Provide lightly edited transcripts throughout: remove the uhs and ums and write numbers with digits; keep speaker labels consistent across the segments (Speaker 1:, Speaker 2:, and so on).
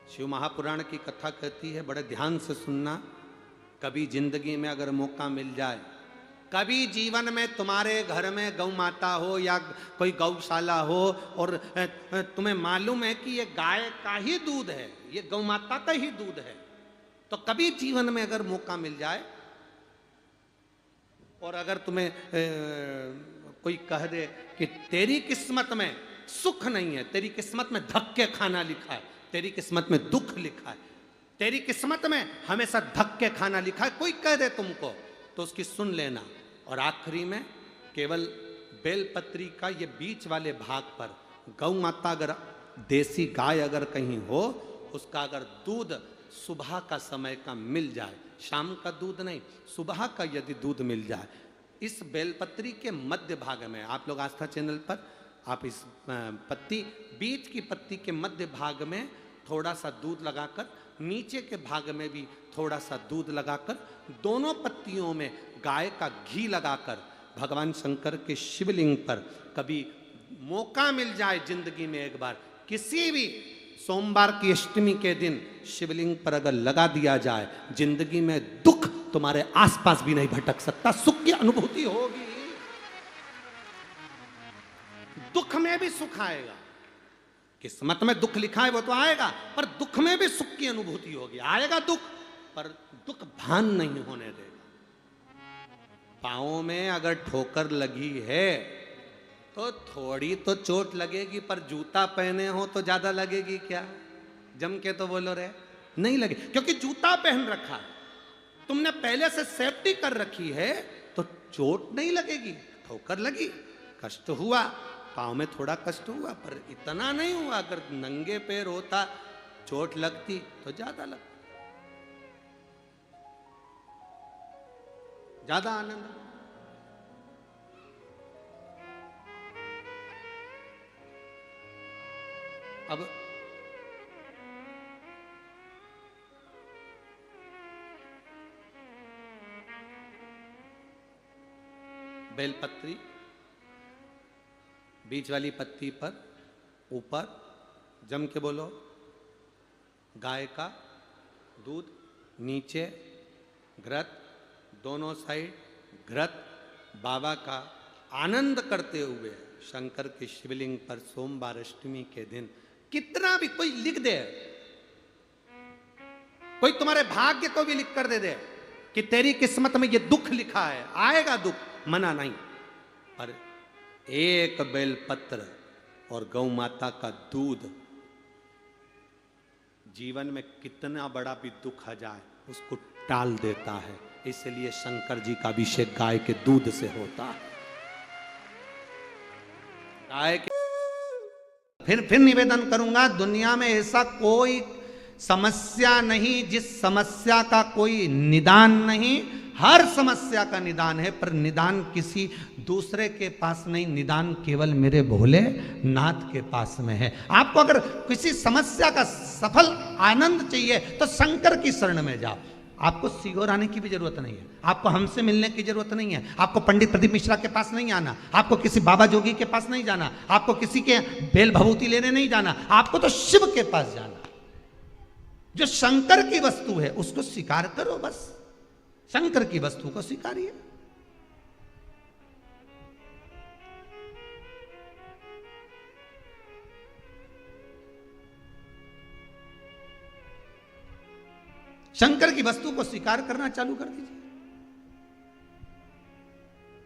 Speaker 1: शिव महापुराण की कथा कहती है, बड़े ध्यान से सुनना। कभी जिंदगी में अगर मौका मिल जाए, कभी जीवन में तुम्हारे घर में गौ माता हो या कोई गौशाला हो और तुम्हें मालूम है कि ये गाय का ही दूध है, ये गौ माता का ही दूध है, तो कभी जीवन में अगर मौका मिल जाए और अगर तुम्हें कोई कह दे कि तेरी किस्मत में सुख नहीं है, तेरी किस्मत में धक्के खाना लिखा है, तेरी किस्मत में दुख लिखा है, तेरी किस्मत में हमेशा धक्के खाना लिखा है, कोई कह दे तुमको, तो उसकी सुन लेना। और आखिरी में केवल बेलपत्री का ये बीच वाले भाग पर गौ माता, अगर देसी गाय अगर कहीं हो, उसका अगर दूध सुबह का समय का मिल जाए, शाम का दूध नहीं, सुबह का यदि दूध मिल जाए, इस बेलपत्री के मध्य भाग में, आप लोग आस्था चैनल पर आप इस पत्ती, बीच की पत्ती के मध्य भाग में थोड़ा सा दूध लगाकर, नीचे के भाग में भी थोड़ा सा दूध लगाकर, दोनों पत्तियों में गाय का घी लगाकर भगवान शंकर के शिवलिंग पर कभी मौका मिल जाए जिंदगी में एक बार, किसी भी सोमवार की अष्टमी के दिन शिवलिंग पर अगर लगा दिया जाए, जिंदगी में दुख तुम्हारे आसपास भी नहीं भटक सकता, सुख की अनुभूति होगी। दुख में भी सुख आएगा, किस्मत में दुख लिखा है वो तो आएगा, पर दुख में भी सुख की अनुभूति होगी। आएगा दुख, पर दुख भान नहीं होने देगा। पांवों में अगर ठोकर लगी है तो थोड़ी तो चोट लगेगी, पर जूता पहने हो तो ज्यादा लगेगी क्या? जम के तो बोलो रे, नहीं लगे, क्योंकि जूता पहन रखा है, तुमने पहले से सेफ्टी कर रखी है, तो चोट नहीं लगेगी। ठोकर लगी, कष्ट हुआ, पाँव में थोड़ा कष्ट हुआ, पर इतना नहीं हुआ। अगर नंगे पैर होता, चोट लगती तो ज्यादा लगता, ज्यादा आनंद। अब बेलपत्री बीच वाली पत्ती पर ऊपर जम के बोलो गाय का दूध, नीचे घृत, दोनों साइड घृत, बाबा का आनंद करते हुए शंकर के शिवलिंग पर सोमवार अष्टमी के दिन, कितना भी कोई लिख दे, कोई तुम्हारे भाग्य को भी लिख कर दे दे कि तेरी किस्मत में ये दुख लिखा है, आएगा दुख, मना नहीं, पर एक बेलपत्र और गौ माता का दूध जीवन में कितना बड़ा भी दुख आ जाए उसको टाल देता है। इसलिए शंकर जी का अभिषेक गाय के दूध से होता है। गाय के फिर निवेदन करूंगा, दुनिया में ऐसा कोई समस्या नहीं जिस समस्या का कोई निदान नहीं। हर समस्या का निदान है, पर निदान किसी दूसरे के पास नहीं, निदान केवल मेरे भोले नाथ के पास में है। आपको अगर किसी समस्या का सफल आनंद चाहिए तो शंकर की शरण में जाओ। आपको सीहोर आने की भी जरूरत नहीं है, आपको हमसे मिलने की जरूरत नहीं है, आपको पंडित प्रदीप मिश्रा के पास नहीं आना, आपको किसी बाबा जोगी के पास नहीं जाना, आपको किसी के बेल भभूति लेने नहीं जाना, आपको तो शिव के पास जाना। जो शंकर की वस्तु है उसको स्वीकार करो, बस शंकर की वस्तु को स्वीकारिए। शंकर की वस्तु को स्वीकार करना चालू कर दीजिए।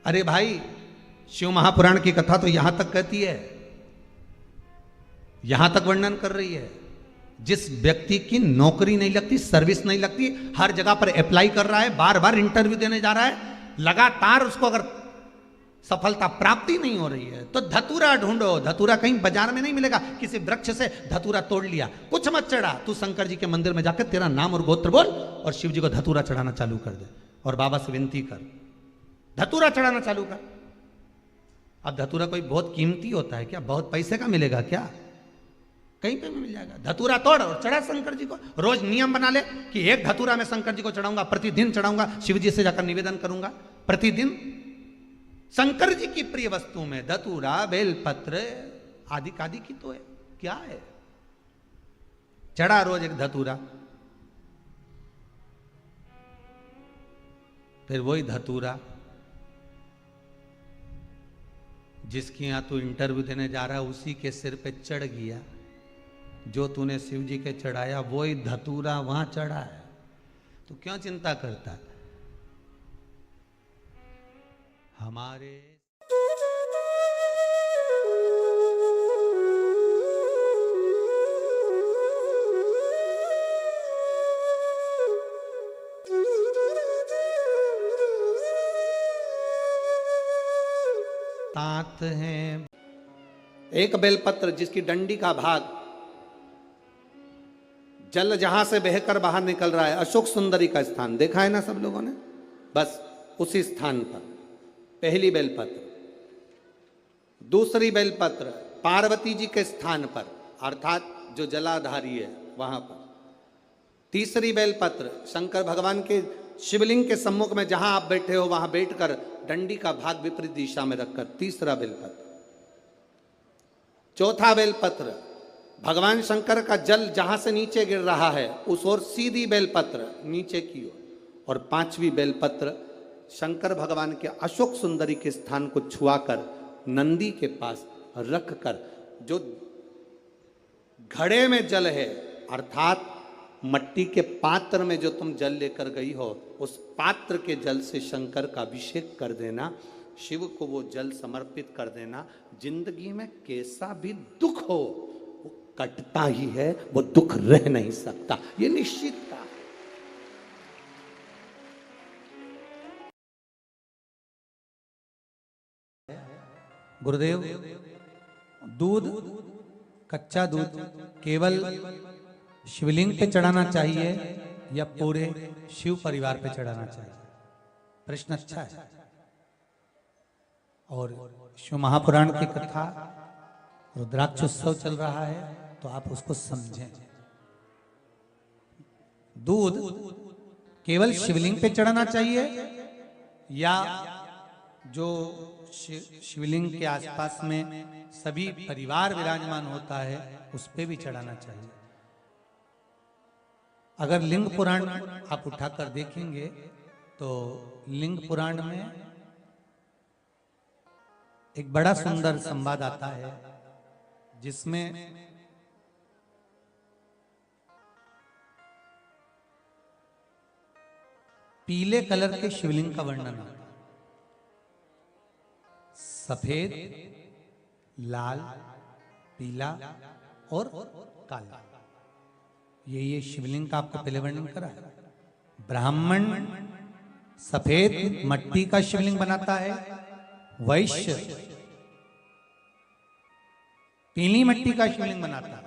Speaker 1: अरे भाई, शिव महापुराण की कथा तो यहां तक कहती है, यहां तक वर्णन कर रही है, जिस व्यक्ति की नौकरी नहीं लगती, सर्विस नहीं लगती, हर जगह पर अप्लाई कर रहा है, बार बार इंटरव्यू देने जा रहा है, लगातार उसको अगर सफलता प्राप्ति नहीं हो रही है तो धतूरा ढूंढो। धतूरा कहीं बाजार में नहीं मिलेगा, किसी वृक्ष से धतूरा तोड़ लिया, कुछ मत चढ़ा, तू शंकर जी के मंदिर में जाकर तेरा नाम और गोत्र बोल और शिव जी को धतूरा चढ़ाना चालू कर दे और बाबा से विनती कर, धतूरा चढ़ाना चालू कर। अब धतूरा कोई बहुत कीमती होता है क्या? बहुत पैसे का मिलेगा क्या? कहीं पे भी मिल जाएगा। धतूरा तोड़ और चढ़ा शंकर जी को। रोज नियम बना ले कि एक धतूरा मैं शंकर जी को चढ़ाऊंगा, प्रतिदिन चढ़ाऊंगा, शिव जी से जाकर निवेदन करूंगा प्रतिदिन। शंकर जी की प्रिय वस्तु में धतूरा, बेलपत्र आदि की तो है, क्या है? चढ़ा रोज एक धतूरा, फिर वही धतूरा जिसके यहां तू इंटरव्यू देने जा रहा है उसी के सिर पे चढ़ गया। जो तूने शिव जी के चढ़ाया वही धतूरा वहां चढ़ा है, तो क्यों चिंता करता है? हमारे तात हैं। एक बेलपत्र जिसकी डंडी का भाग जल जहां से बहकर बाहर निकल रहा है, अशोक सुंदरी का स्थान देखा है ना सब लोगों ने, बस उसी स्थान पर पहली बेलपत्र। दूसरी बेलपत्र पार्वती जी के स्थान पर अर्थात जो जलाधारी है वहां पर। तीसरी बेलपत्र शंकर भगवान के शिवलिंग के सम्मुख में जहां आप बैठे हो वहां बैठकर डंडी का भाग विपरीत दिशा में रखकर, तीसरा बेलपत्र। चौथा बेलपत्र भगवान शंकर का जल जहां से नीचे गिर रहा है उस ओर सीधी बेलपत्र नीचे की ओर। और पांचवी बेलपत्र शंकर भगवान के अशोक सुंदरी के स्थान को छुआकर नंदी के पास रखकर, जो घड़े में जल है अर्थात मट्टी के पात्र में जो तुम जल लेकर गई हो उस पात्र के जल से शंकर का अभिषेक कर देना, शिव को वो जल समर्पित कर देना। जिंदगी में कैसा भी दुख हो वो कटता ही है, वो दुख रह नहीं सकता, ये निश्चित था।
Speaker 2: गुरुदेव, दूध, कच्चा दूध केवल शिवलिंग पे चढ़ाना चाहिए या पूरे शिव परिवार पे चढ़ाना चाहिए? प्रश्न अच्छा है। और शिव महापुराण की कथा रुद्राक्ष उत्सव चल रहा है तो आप उसको समझें। दूध केवल शिवलिंग पे चढ़ाना चाहिए या जो शिवलिंग के आसपास में सभी परिवार विराजमान होता है उस पे भी चढ़ाना चाहिए? अगर लिंग पुराण आप उठाकर देखेंगे तो लिंग पुराण में एक बड़ा सुंदर संवाद आता है जिसमें पीले कलर के शिवलिंग का वर्णन आता है। सफेद, लाल, पीला और काला, ये शिवलिंग का आपको पहले वर्णन करा है। ब्राह्मण सफेद मट्टी का शिवलिंग बनाता है, वैश्य पीली मट्टी का शिवलिंग बनाता है,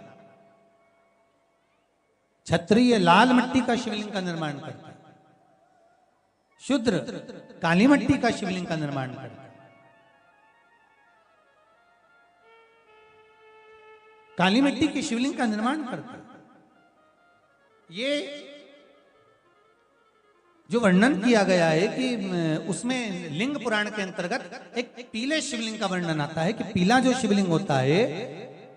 Speaker 2: क्षत्रिय लाल मट्टी का शिवलिंग का निर्माण करता है, शूद्र काली मट्टी का शिवलिंग का निर्माण करता है। काली मिट्टी के शिवलिंग का निर्माण करता है। ये जो वर्णन किया गया है कि उसमें लिंग पुराण के अंतर्गत एक पीले शिवलिंग का वर्णन आता है कि पीला जो शिवलिंग होता है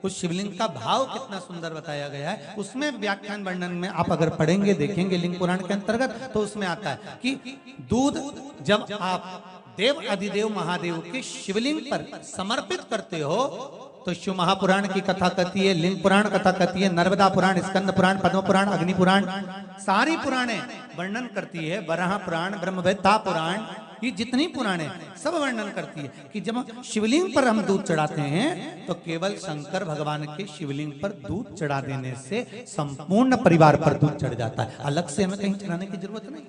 Speaker 2: उस शिवलिंग का भाव कितना सुंदर बताया गया है। उसमें व्याख्यान वर्णन में आप अगर पढ़ेंगे देखेंगे लिंग पुराण के अंतर्गत तो उसमें आता है कि दूध जब आप देव अधिदेव महादेव के शिवलिंग पर समर्पित करते हो तो शिव महापुराण की कथा कहती है, लिंग पुराण कथा कहती है, नर्मदा पुराण, स्कंद पुराण, पद्म पुराण, अग्नि पुराण, सारी पुराणे वर्णन करती है। वराह पुराण, ब्रह्मवेत्ता पुराण, ये जितनी पुराणे सब वर्णन करती है कि जब शिवलिंग पर हम दूध चढ़ाते हैं तो केवल शंकर भगवान के शिवलिंग पर दूध चढ़ा देने से संपूर्ण परिवार पर दूध चढ़ जाता है। अलग से हमें कहीं चढ़ाने की जरूरत नहीं,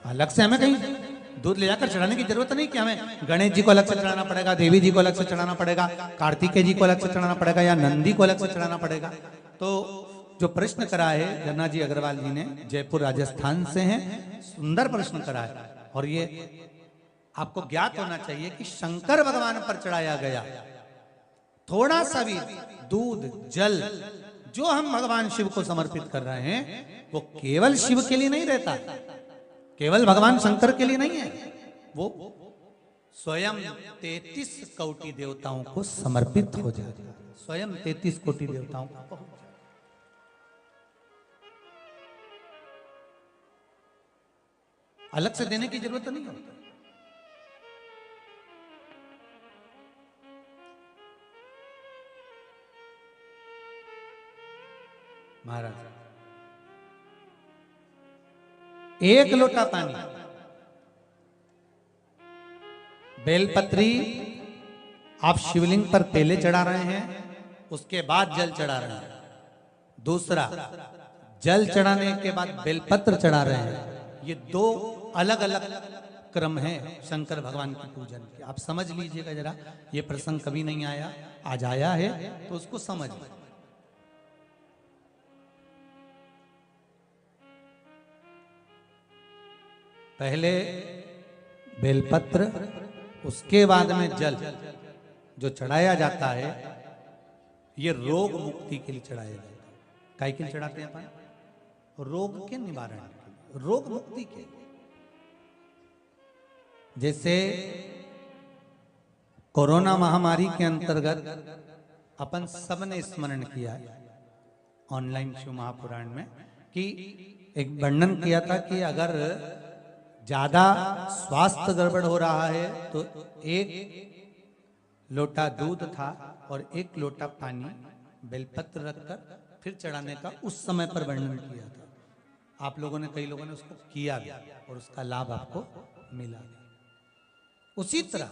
Speaker 2: अलग से हमें कहीं दूध ले जाकर चढ़ाने की जरूरत नहीं कि हमें गणेश जी को अलग से चढ़ाना पड़ेगा, देवी जी को अलग से चढ़ाना पड़ेगा, कार्तिकेय जी को अलग से चढ़ाना पड़ेगा या नंदी को अलग से चढ़ाना पड़ेगा। तो जो प्रश्न करा है धन्ना जी अग्रवाल जी ने, जयपुर राजस्थान से हैं, सुंदर प्रश्न करा है। और ये आपको ज्ञात होना चाहिए कि शंकर भगवान पर चढ़ाया गया थोड़ा सा भी दूध जल जो हम भगवान शिव को समर्पित कर रहे हैं वो केवल शिव के लिए नहीं रहता, केवल भगवान शंकर के लिए नहीं है, वो स्वयं 33 कोटि देवताओं को समर्पित हो जाता है। स्वयं 33 कोटि देवताओं को पहुंच जाए। अलग से देने की जरूरत नहीं होती। महाराज, एक लोटा पानी, बेलपत्री आप शिवलिंग पर पहले चढ़ा रहे हैं, उसके बाद जल चढ़ा रहे हैं। दूसरा, जल चढ़ाने के बाद बेलपत्र चढ़ा रहे हैं। ये दो अलग अलग क्रम है शंकर भगवान के पूजन के। आप समझ लीजिएगा जरा, ये प्रसंग कभी नहीं आया, आज आया है तो उसको समझ लीजिए। पहले बेलपत्र, उसके बाद में जल जो चढ़ाया जाता है, ये रोग मुक्ति के लिए चढ़ाया जाता है। काय के लिए चढ़ाते हैं अपन? रोग के निवारण के लिए, रोग मुक्ति के लिए। जैसे कोरोना महामारी के अंतर्गत अपन सबने स्मरण किया ऑनलाइन शिव महापुराण में कि एक वर्णन किया था कि अगर ज्यादा स्वास्थ्य गड़बड़ हो रहा है तो एक लोटा दूध था और एक लोटा पानी बेलपत्र रखकर फिर चढ़ाने का उस समय पर वर्णन किया था। आप लोगों ने, कई लोगों ने उसको किया भी और उसका लाभ आपको मिला। उसी तरह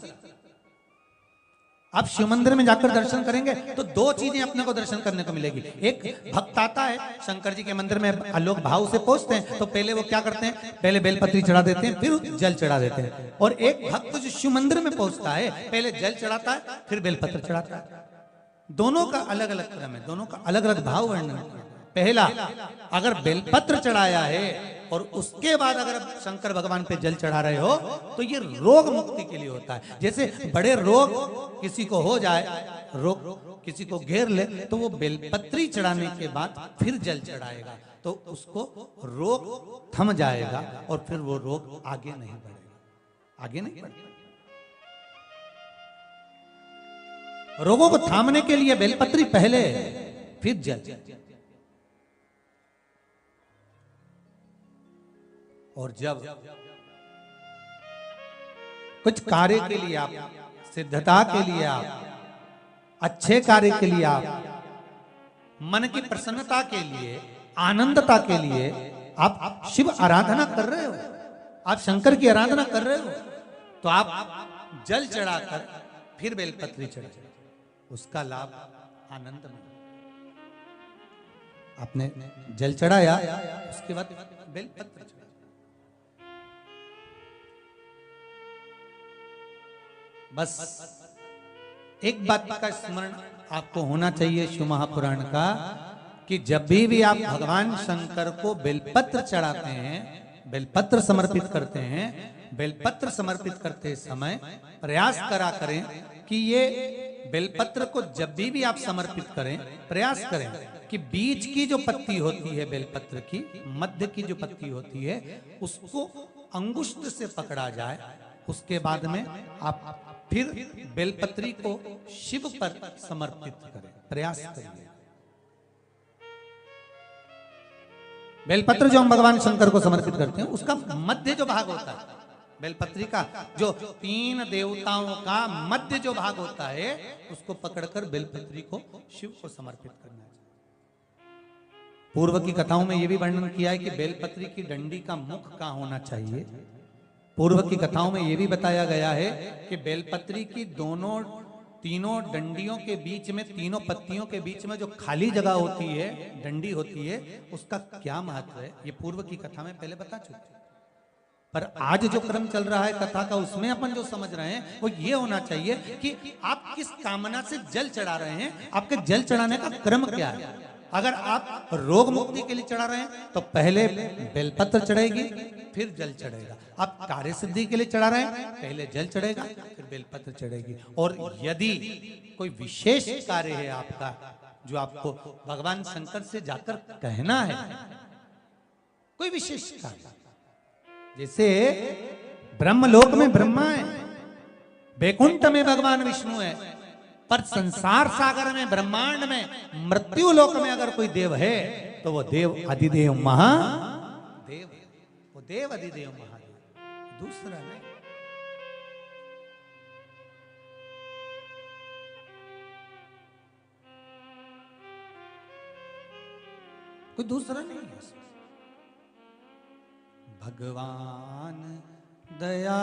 Speaker 2: आप शिव मंदिर में जाकर दर्शन करेंगे तो दो चीजें अपने को दर्शन करने को मिलेगी। एक भक्त आता है शंकर जी के मंदिर में, आलोक भाव से पहुंचते हैं तो पहले वो क्या करते हैं, पहले बेलपत्री चढ़ा देते हैं, फिर जल चढ़ा देते हैं। और एक भक्त जो शिव मंदिर में पहुंचता है पहले जल चढ़ाता है फिर बेलपत्र चढ़ाता है। दोनों का अलग अलग क्रम है, दोनों का अलग अलग भाव वर्णन है। पहला, अगर बेलपत्र चढ़ाया है और उसके बाद अगर शंकर भगवान पे जल चढ़ा रहे हो तो ये रोग मुक्ति के लिए होता है। जैसे बड़े रोग किसी को हो जाए, रोग किसी को घेर ले, तो वो बेलपत्री चढ़ाने के बाद फिर जल चढ़ाएगा तो उसको रोग थम जाएगा और फिर वो रोग आगे नहीं बढ़ेगा, आगे नहीं बढ़ेगा। रोगों को थामने के लिए बेलपत्री पहले, फिर जल। और जब कुछ कार्य के लिए आप, सिद्धता के लिए आप, अच्छे कार्य के लिए आप, मन की प्रसन्नता के लिए, आनंदता के लिए आप शिव आराधना कर रहे हो, आप शंकर की आराधना कर रहे हो, तो आप जल चढ़ाकर फिर बेलपत्री चढ़ाए, उसका लाभ आनंद में। आपने जल चढ़ाया, उसके बाद बेलपत्र चढ़ाया। बस एक बात का स्मरण आपको होना चाहिए शिव महापुराण का, कि जब भी आप भगवान शंकर को बेलपत्र चढ़ाते हैं, बेलपत्र समर्पित करते हैं, बेलपत्र समर्पित करते समय प्रयास करा करें कि ये बेलपत्र को जब भी आप समर्पित करें, प्रयास करें कि बीच की जो पत्ती होती है बेलपत्र की, मध्य की जो पत्ती होती है, उसको अंगुष्ठ से पकड़ा जाए। उसके बाद में आप फिर बेलपत्री को शिव पर समर्पित करें, प्रयास करिए। बेलपत्र जो हम भगवान शंकर को समर्पित करते हैं, उसका मध्य जो भाग होता है बेलपत्री का, जो 3 देवताओं का मध्य जो भाग होता है, उसको पकड़कर बेलपत्री को शिव को समर्पित करना चाहिए। पूर्व की कथाओं में यह भी वर्णन किया है कि बेलपत्री की डंडी का मुख कहां होना चाहिए। पूर्व की कथाओं में यह भी बताया गया है कि बेलपत्री की तीनों डंडियों के बीच में, तीनों पत्तियों के बीच में जो खाली जगह होती है, डंडी होती है, उसका क्या महत्व है, ये पूर्व की कथा में पहले बता चुके। पर आज जो क्रम चल रहा है कथा का, उसमें अपन जो समझ रहे हैं वो ये होना चाहिए कि आप किस कामना से जल चढ़ा रहे हैं, आपके जल चढ़ाने का क्रम क्या है। अगर आप रोग मुक्ति के लिए चढ़ा रहे हैं तो पहले बेलपत्र चढ़ेगी फिर जल चढ़ेगा। आप कार्य सिद्धि के लिए चढ़ा रहे हैं, पहले जल चढ़ेगा फिर बेलपत्र चढ़ेगी। और यदि कोई विशेष कार्य है आपका, जो आपको भगवान शंकर से जाकर कहना है, कोई विशेष कार्य, जैसे ब्रह्मलोक में ब्रह्मा है, बैकुंठ में भगवान विष्णु है, पर संसार सागर में, ब्रह्मांड में, मृत्यु लोक में अगर कोई देव है तो वो देव अधिदेव महादेव, वो देव अधिदेव महादेव, दूसरा नहीं। कोई दूसरा नहीं है। भगवान दया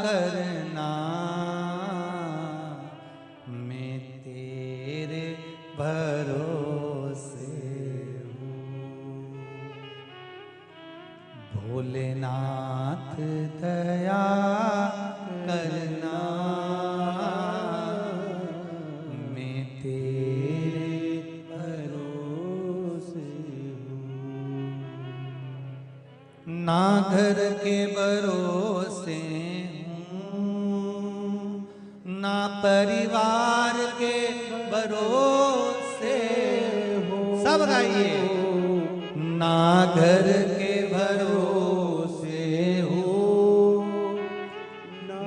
Speaker 2: करना, मैं तेरे भरोसे हूँ। भोलेनाथ दया करना, मैं तेरे भरोसे हूँ। ना घर के भरोसे हूँ, ना परिवार के भरोसे हूँ। सब गाइए। ना घर के भरोसे हूँ,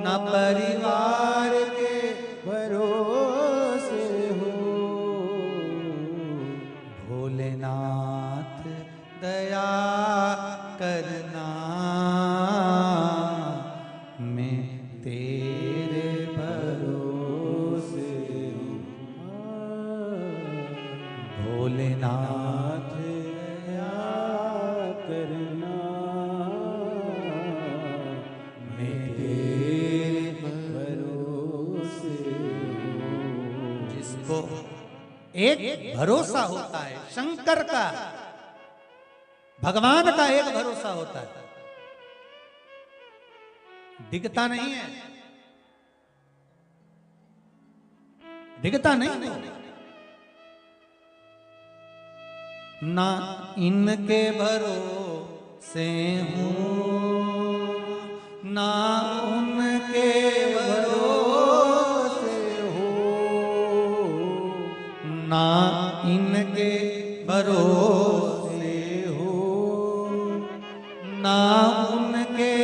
Speaker 2: ना परिवार के भरोसे हूँ। भोलेनाथ दया करना, मैं तेरे भरोसे हूँ। भोलेनाथ दया करना, मैं तेरे भरोसे हूँ। जिसको एक भरोसा होता है शंकर का, भगवान का एक भरोसा होता है, दिखता नहीं है, दिखता नहीं है। ना इनके भरोसे हूँ, ना उनके भरोसे हूँ, ना इनके भरोसे हूँ, ना उनके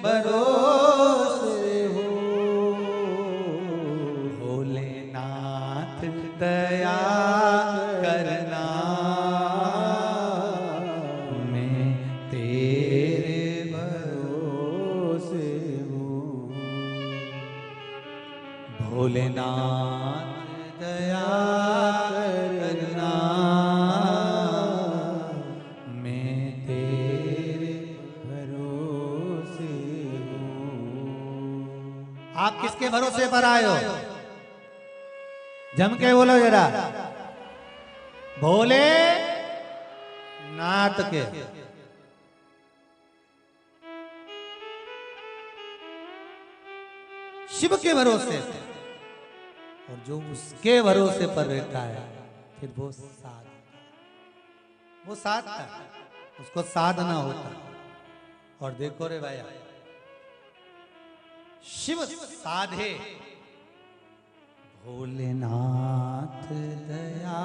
Speaker 2: भरोसे हूँ। भोलेनाथ दया करना, मैं तेरे भरोसे हूँ। भोलेनाथ दया करना, मैं तेरे भरोसे हूँ। आप किसके भरोसे पर आए हो? जम के बोलो जरा। भोले नाथ के। शिव के भरोसे पे, और जो उसके भरोसे पर रहता है फिर वो साधता, उसको साधना होता। और देखो रे भाई, शिव साधे, भोलेनाथ दया